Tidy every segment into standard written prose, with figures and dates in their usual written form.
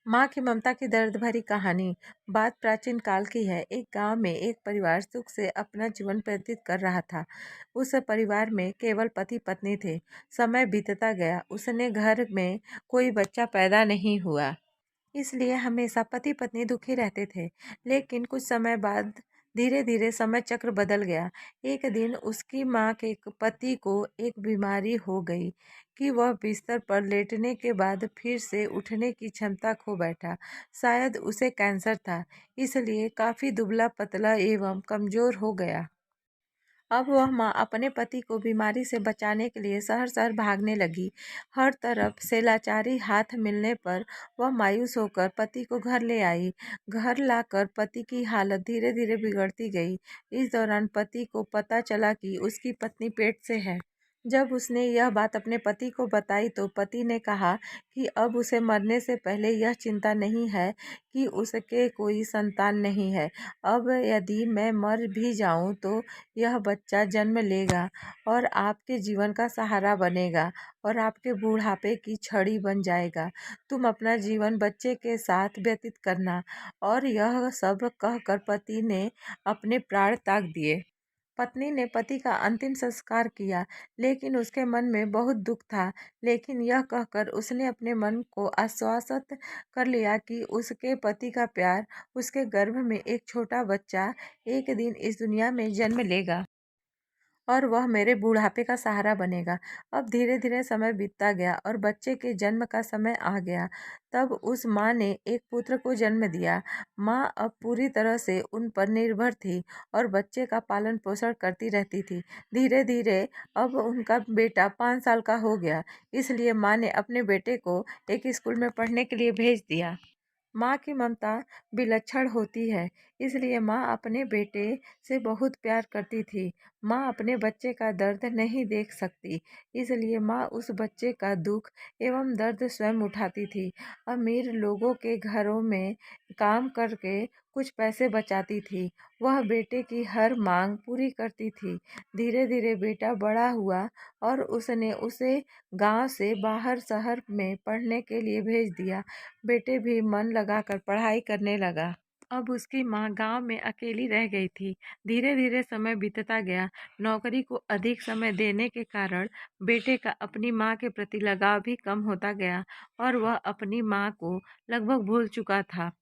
माँ की ममता की दर्द भरी कहानी। बात प्राचीन काल की है। एक गांव में एक परिवार सुख से अपना जीवन व्यतीत कर रहा था। उस परिवार में केवल पति पत्नी थे। समय बीतता गया, उसने घर में कोई बच्चा पैदा नहीं हुआ। इसलिए हमेशा पति पत्नी दुखी रहते थे। लेकिन कुछ समय बाद धीरे धीरे समय चक्र बदल गया। एक दिन उसकी माँ के पति को एक बीमारी हो गई कि वह बिस्तर पर लेटने के बाद फिर से उठने की क्षमता खो बैठा। शायद उसे कैंसर था, इसलिए काफी दुबला पतला एवं कमजोर हो गया। अब वह माँ अपने पति को बीमारी से बचाने के लिए शहर शहर भागने लगी। हर तरफ से लाचारी हाथ मिलने पर वह मायूस होकर पति को घर ले आई। घर लाकर पति की हालत धीरे धीरे बिगड़ती गई। इस दौरान पति को पता चला कि उसकी पत्नी पेट से है। जब उसने यह बात अपने पति को बताई तो पति ने कहा कि अब उसे मरने से पहले यह चिंता नहीं है कि उसके कोई संतान नहीं है। अब यदि मैं मर भी जाऊं तो यह बच्चा जन्म लेगा और आपके जीवन का सहारा बनेगा और आपके बुढ़ापे की छड़ी बन जाएगा। तुम अपना जीवन बच्चे के साथ व्यतीत करना। और यह सब कहकर पति ने अपने प्राण त्याग दिए। पत्नी ने पति का अंतिम संस्कार किया, लेकिन उसके मन में बहुत दुख था। लेकिन यह कहकर उसने अपने मन को आश्वस्त कर लिया कि उसके पति का प्यार, उसके गर्भ में एक छोटा बच्चा एक दिन इस दुनिया में जन्म लेगा और वह मेरे बुढ़ापे का सहारा बनेगा। अब धीरे धीरे समय बीतता गया और बच्चे के जन्म का समय आ गया। तब उस माँ ने एक पुत्र को जन्म दिया। माँ अब पूरी तरह से उन पर निर्भर थी और बच्चे का पालन पोषण करती रहती थी। धीरे धीरे अब उनका बेटा 5 साल का हो गया, इसलिए माँ ने अपने बेटे को एक स्कूल में पढ़ने के लिए भेज दिया। माँ की ममता विलक्षण होती है, इसलिए माँ अपने बेटे से बहुत प्यार करती थी। माँ अपने बच्चे का दर्द नहीं देख सकती, इसलिए माँ उस बच्चे का दुख एवं दर्द स्वयं उठाती थी। अमीर लोगों के घरों में काम करके कुछ पैसे बचाती थी। वह बेटे की हर मांग पूरी करती थी। धीरे धीरे बेटा बड़ा हुआ और उसने उसे गांव से बाहर शहर में पढ़ने के लिए भेज दिया। बेटे भी मन लगाकर पढ़ाई करने लगा। अब उसकी माँ गांव में अकेली रह गई थी। धीरे धीरे समय बीतता गया। नौकरी को अधिक समय देने के कारण बेटे का अपनी माँ के प्रति लगाव भी कम होता गया और वह अपनी माँ को लगभग भूल चुका था।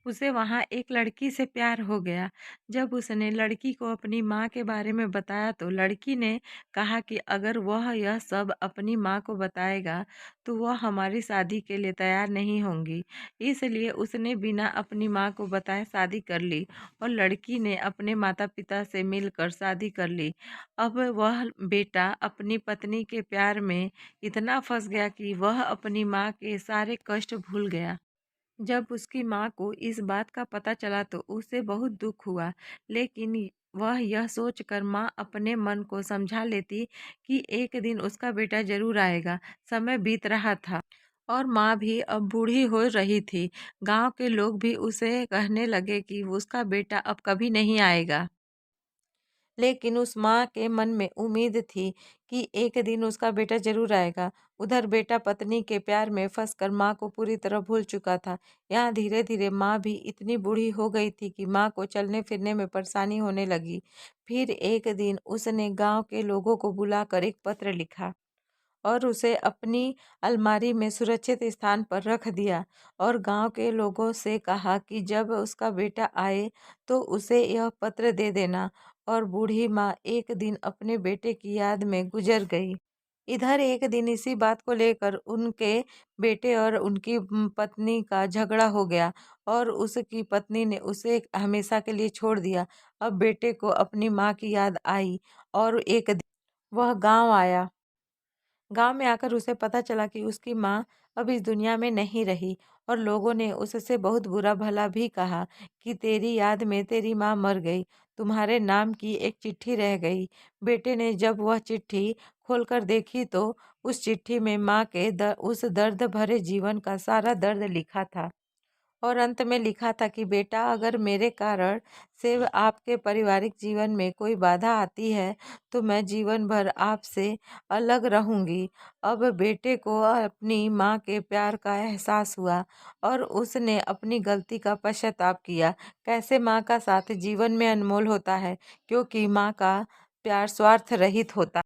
उसे वहाँ एक लड़की से प्यार हो गया। जब उसने लड़की को अपनी माँ के बारे में बताया तो लड़की ने कहा कि अगर वह यह सब अपनी माँ को बताएगा तो वह हमारी शादी के लिए तैयार नहीं होंगी। इसलिए उसने बिना अपनी माँ को बताए शादी कर ली और लड़की ने अपने माता पिता से मिलकर शादी कर ली। अब वह बेटा अपनी पत्नी के प्यार में इतना फंस गया कि वह अपनी माँ के सारे कष्ट भूल गया। जब उसकी माँ को इस बात का पता चला तो उसे बहुत दुख हुआ, लेकिन वह यह सोचकर माँ अपने मन को समझा लेती कि एक दिन उसका बेटा जरूर आएगा। समय बीत रहा था और माँ भी अब बूढ़ी हो रही थी। गांव के लोग भी उसे कहने लगे कि उसका बेटा अब कभी नहीं आएगा। लेकिन उस माँ के मन में उम्मीद थी कि एक दिन उसका बेटा जरूर आएगा। उधर बेटा पत्नी के प्यार में फंसकर माँ को पूरी तरह भूल चुका था। यहाँ धीरे धीरे माँ भी इतनी बूढ़ी हो गई थी कि माँ को चलने फिरने में परेशानी होने लगी। फिर एक दिन उसने गांव के लोगों को बुलाकर एक पत्र लिखा और उसे अपनी अलमारी में सुरक्षित स्थान पर रख दिया और गांव के लोगों से कहा कि जब उसका बेटा आए तो उसे यह पत्र दे देना। और बूढ़ी माँ एक दिन अपने बेटे की याद में गुजर गई। इधर एक दिन इसी बात को लेकर उनके बेटे और उनकी पत्नी का झगड़ा हो गया और उसकी पत्नी ने उसे हमेशा के लिए छोड़ दिया। अब बेटे को अपनी माँ की याद आई और एक दिन वह गांव आया। गांव में आकर उसे पता चला कि उसकी माँ अब इस दुनिया में नहीं रही और लोगों ने उससे बहुत बुरा भला भी कहा कि तेरी याद में तेरी माँ मर गई, तुम्हारे नाम की एक चिट्ठी रह गई। बेटे ने जब वह चिट्ठी खोलकर देखी तो उस चिट्ठी में माँ के उस दर्द भरे जीवन का सारा दर्द लिखा था। और अंत में लिखा था कि बेटा, अगर मेरे कारण से आपके पारिवारिक जीवन में कोई बाधा आती है तो मैं जीवन भर आपसे अलग रहूंगी। अब बेटे को अपनी माँ के प्यार का एहसास हुआ और उसने अपनी गलती का पश्चाताप किया। कैसे माँ का साथ जीवन में अनमोल होता है, क्योंकि माँ का प्यार स्वार्थ रहित होता